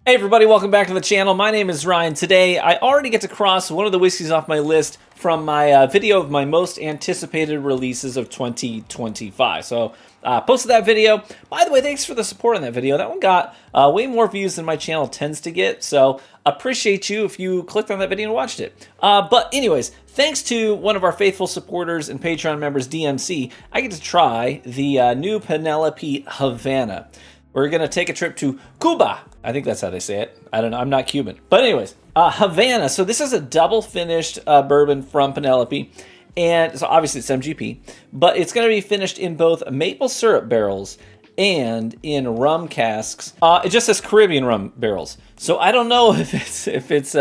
Hey everybody, welcome back to the channel. My name is Ryan. Today, I already get to cross one of the whiskeys off my list from my video of my most anticipated releases of 2025. So, posted that video. By the way, thanks for the support on that video. That one got way more views than my channel tends to get. So, appreciate you if you clicked on that video and watched it. But anyways, thanks to one of our faithful supporters and Patreon members, DMC, I get to try the new Penelope Havana. We're going to take a trip to Cuba. I think that's how they say it. I don't know. I'm not Cuban. But anyways, Havana. So this is a double finished bourbon from Penelope. And so obviously it's MGP. But it's going to be finished in both maple syrup barrels and in rum casks. It just says Caribbean rum barrels. So I don't know if it's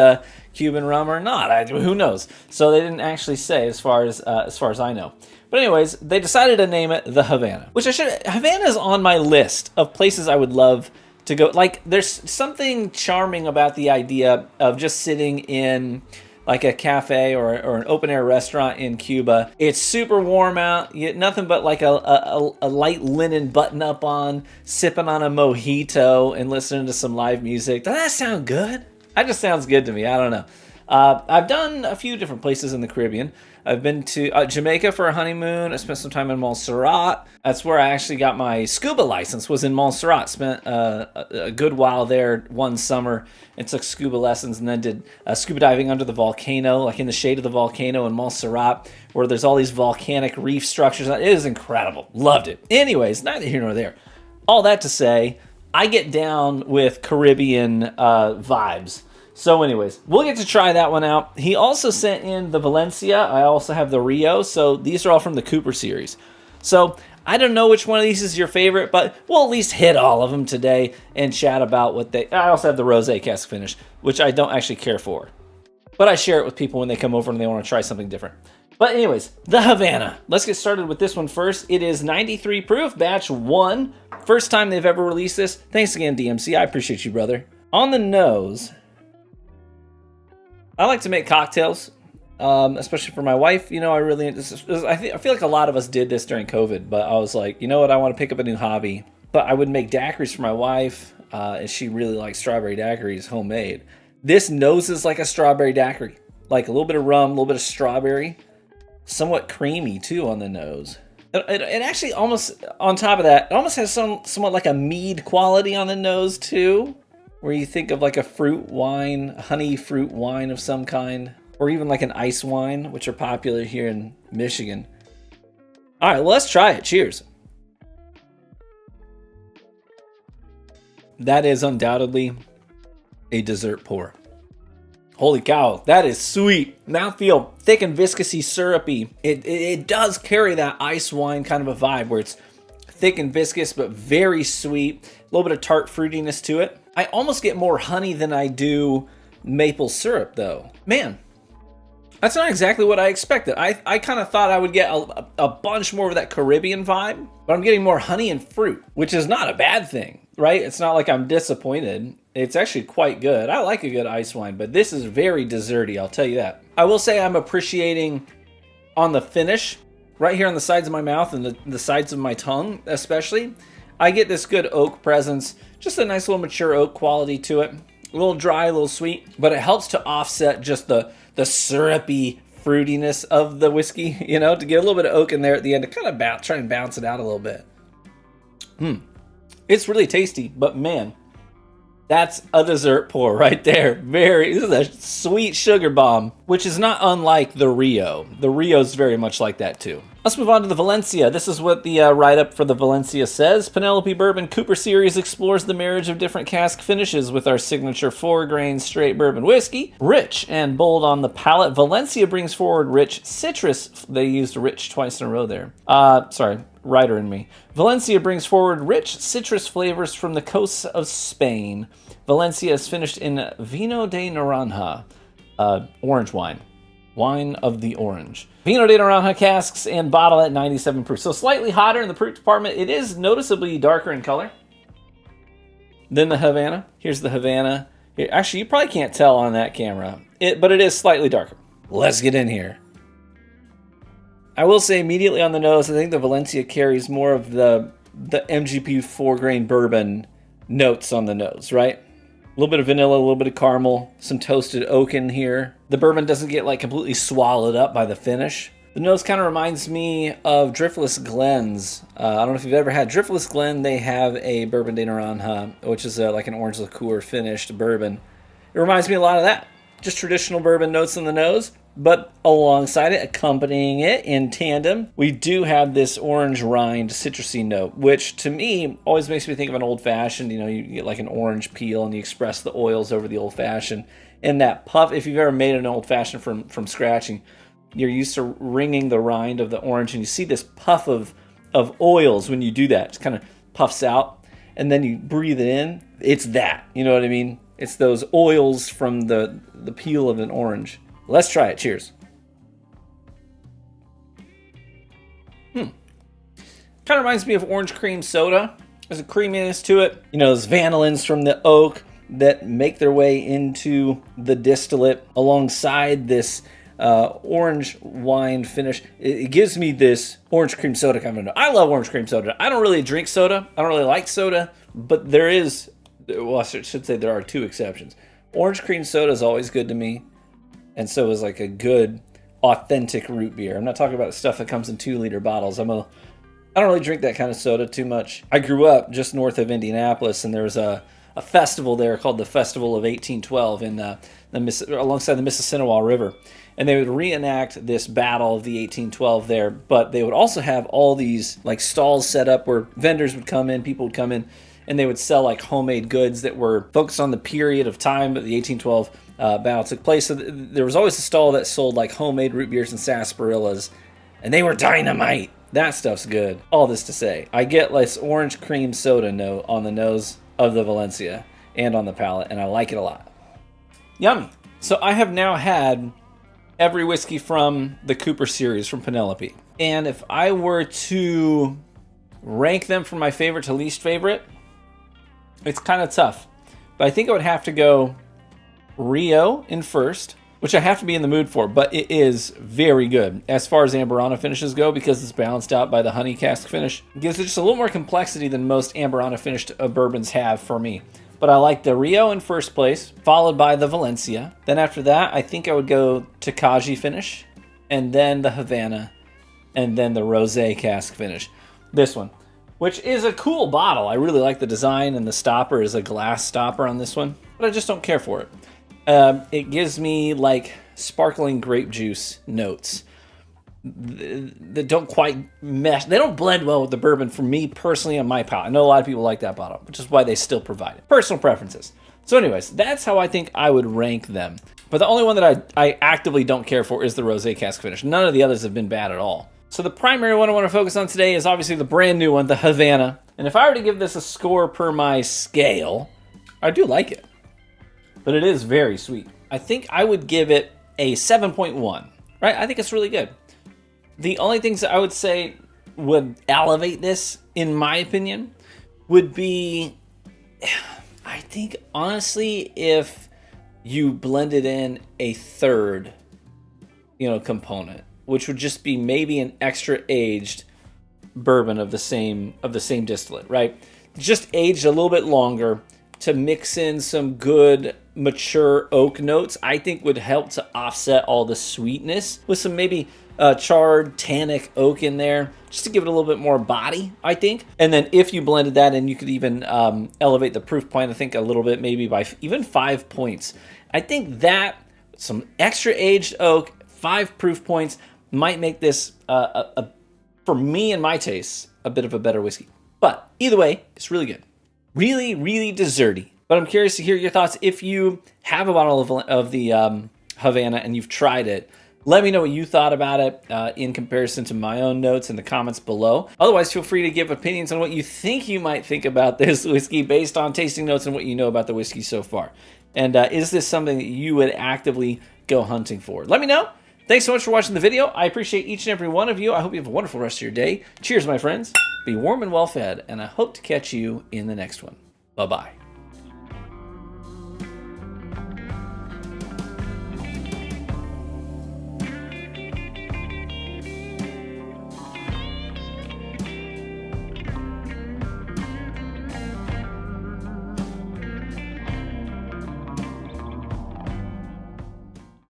Cuban rum or not. Who knows? So they didn't actually say as far as I know. But anyways, they decided to name it the Havana, which Havana is on my list of places I would love to go. Like, there's something charming about the idea of just sitting in like a cafe or an open air restaurant in Cuba. It's super warm out. You get nothing but like a light linen button up on, sipping on a mojito and listening to some live music. Doesn't that sound good? That just sounds good to me. I don't know. I've done a few different places in the Caribbean. I've been to Jamaica for a honeymoon. I spent some time in Montserrat. That's where I actually got my scuba license, was in Montserrat. Spent a good while there one summer and took scuba lessons, and then did scuba diving under the volcano, like in the shade of the volcano in Montserrat, where there's all these volcanic reef structures. It is incredible. Loved it. Anyways, neither here nor there. All that to say, I get down with Caribbean vibes. So anyways, we'll get to try that one out. He also sent in the Valencia. I also have the Rio. So these are all from the Cooper series. So I don't know which one of these is your favorite, but we'll at least hit all of them today and chat about what they... I also have the Rosé cask finish, which I don't actually care for. But I share it with people when they come over and they want to try something different. But anyways, the Havana. Let's get started with this one first. It is 93 proof, batch 1. First time they've ever released this. Thanks again, DMC. I appreciate you, brother. On the nose... I like to make cocktails, especially for my wife. You know, I feel like a lot of us did this during COVID, but I was like, you know what, I want to pick up a new hobby. But I would make daiquiris for my wife, and she really likes strawberry daiquiris, homemade. This noses like a strawberry daiquiri, like a little bit of rum, a little bit of strawberry, somewhat creamy too on the nose. It actually almost, on top of that, it almost has somewhat like a mead quality on the nose too. Where you think of like a fruit wine, honey fruit wine of some kind, or even like an ice wine, which are popular here in Michigan. All right, well, let's try it. Cheers. That is undoubtedly a dessert pour. Holy cow, that is sweet. Mouthfeel, thick and viscousy, syrupy. It does carry that ice wine kind of a vibe where it's thick and viscous, but very sweet. A little bit of tart fruitiness to it. I almost get more honey than I do maple syrup, though. Man, that's not exactly what I expected. I kind of thought I would get a bunch more of that Caribbean vibe, but I'm getting more honey and fruit, which is not a bad thing, right? It's not like I'm disappointed. It's actually quite good. I like a good ice wine, but this is very desserty, I'll tell you that. I will say I'm appreciating on the finish, right here on the sides of my mouth and the sides of my tongue especially, I get this good oak presence, just a nice little mature oak quality to it. A little dry, a little sweet, but it helps to offset just the syrupy fruitiness of the whiskey, you know, to get a little bit of oak in there at the end to kind of try and bounce it out a little bit. It's really tasty, but man, that's a dessert pour right there. This is a sweet sugar bomb, which is not unlike the Rio. The Rio's very much like that too. Let's move on to the Valencia. This is what the write-up for the Valencia says. Penelope Bourbon Cooper Series explores the marriage of different cask finishes with our signature 4-grain straight bourbon whiskey. Rich and bold on the palate, Valencia brings forward rich citrus. They used rich twice in a row there. Sorry, writer in me. Valencia brings forward rich citrus flavors from the coasts of Spain. Valencia is finished in Vino de Naranja, orange wine. Wine of the orange. Vino de Naranja casks and bottle at 97 proof. So slightly hotter in the proof department. It is noticeably darker in color than the Havana. Here's the Havana. Actually, you probably can't tell on that camera, but it is slightly darker. Let's get in here. I will say immediately on the nose, I think the Valencia carries more of the MGP 4-grain bourbon notes on the nose, right? A little bit of vanilla, a little bit of caramel, some toasted oak in here. The bourbon doesn't get like completely swallowed up by the finish. The nose kind of reminds me of Driftless Glen's. I don't know if you've ever had Driftless Glen. They have a Bourbon de Naranja, which is like an orange liqueur finished bourbon. It reminds me a lot of that. Just traditional bourbon notes in the nose, but alongside it, accompanying it in tandem, we do have this orange rind citrusy note, which to me always makes me think of an old-fashioned. You know, you get like an orange peel and you express the oils over the old-fashioned. And that puff, if you've ever made an old-fashioned from scratch, you're used to wringing the rind of the orange, and you see this puff of oils when you do that. It kind of puffs out, and then you breathe it in. It's that. You know what I mean? It's those oils from the peel of an orange. Let's try it. Cheers. Kind of reminds me of orange cream soda. There's a creaminess to it. You know, those vanillins from the oak that make their way into the distillate alongside this orange wine finish. It gives me this orange cream soda kind of note. I love orange cream soda. I don't really drink soda. I don't really like soda, but there is, well, I should say there are two exceptions. Orange cream soda is always good to me, and so is like a good, authentic root beer. I'm not talking about stuff that comes in 2-liter bottles. I don't really drink that kind of soda too much. I grew up just north of Indianapolis, and there was a festival there called the Festival of 1812 in alongside the Mississinawa River. And they would reenact this battle of the 1812 there, but they would also have all these like stalls set up where vendors would come in, people would come in, and they would sell like homemade goods that were focused on the period of time that the 1812 battle took place. So there was always a stall that sold like homemade root beers and sarsaparillas, and they were dynamite. That stuff's good. All this to say, I get this orange cream soda note on the nose of the Valencia and on the palate, and I like it a lot. Yummy. So I have now had every whiskey from the Cooper series from Penelope. And if I were to rank them from my favorite to least favorite, it's kind of tough. But I think I would have to go Rio in first, which I have to be in the mood for, but it is very good as far as Amburana finishes go because it's balanced out by the honey cask finish. It gives it just a little more complexity than most Amburana finished bourbons have for me. But I like the Rio in first place, followed by the Valencia. Then after that, I think I would go Takaji finish, and then the Havana, and then the Rosé cask finish. This one, which is a cool bottle. I really like the design, and the stopper is a glass stopper on this one, but I just don't care for it. It gives me like sparkling grape juice notes that don't quite mesh. They don't blend well with the bourbon for me personally on my palate. I know a lot of people like that bottle, which is why they still provide it. Personal preferences. So anyways, that's how I think I would rank them. But the only one that I actively don't care for is the Rosé cask finish. None of the others have been bad at all. So the primary one I want to focus on today is obviously the brand new one, the Havana. And if I were to give this a score per my scale, I do like it. But it is very sweet. I think I would give it a 7.1, right? I think it's really good. The only things that I would say would elevate this, in my opinion, would be, I think, honestly, if you blended in a third, component, which would just be maybe an extra aged bourbon of the same distillate, right? Just aged a little bit longer to mix in some good mature oak notes, I think would help to offset all the sweetness with some maybe charred tannic oak in there, just to give it a little bit more body, I think. And then if you blended that in, you could even elevate the proof point, I think, a little bit, maybe by even 5 points. I think that some extra aged oak, 5 proof points, might make this, for me and my taste, a bit of a better whiskey. But either way, it's really good. Really, really desserty. But I'm curious to hear your thoughts. If you have a bottle of the Havana and you've tried it, let me know what you thought about it in comparison to my own notes in the comments below. Otherwise, feel free to give opinions on what you think you might think about this whiskey based on tasting notes and what you know about the whiskey so far. And is this something that you would actively go hunting for? Let me know. Thanks so much for watching the video. I appreciate each and every one of you. I hope you have a wonderful rest of your day. Cheers, my friends. Be warm and well fed, and I hope to catch you in the next one. Bye-bye.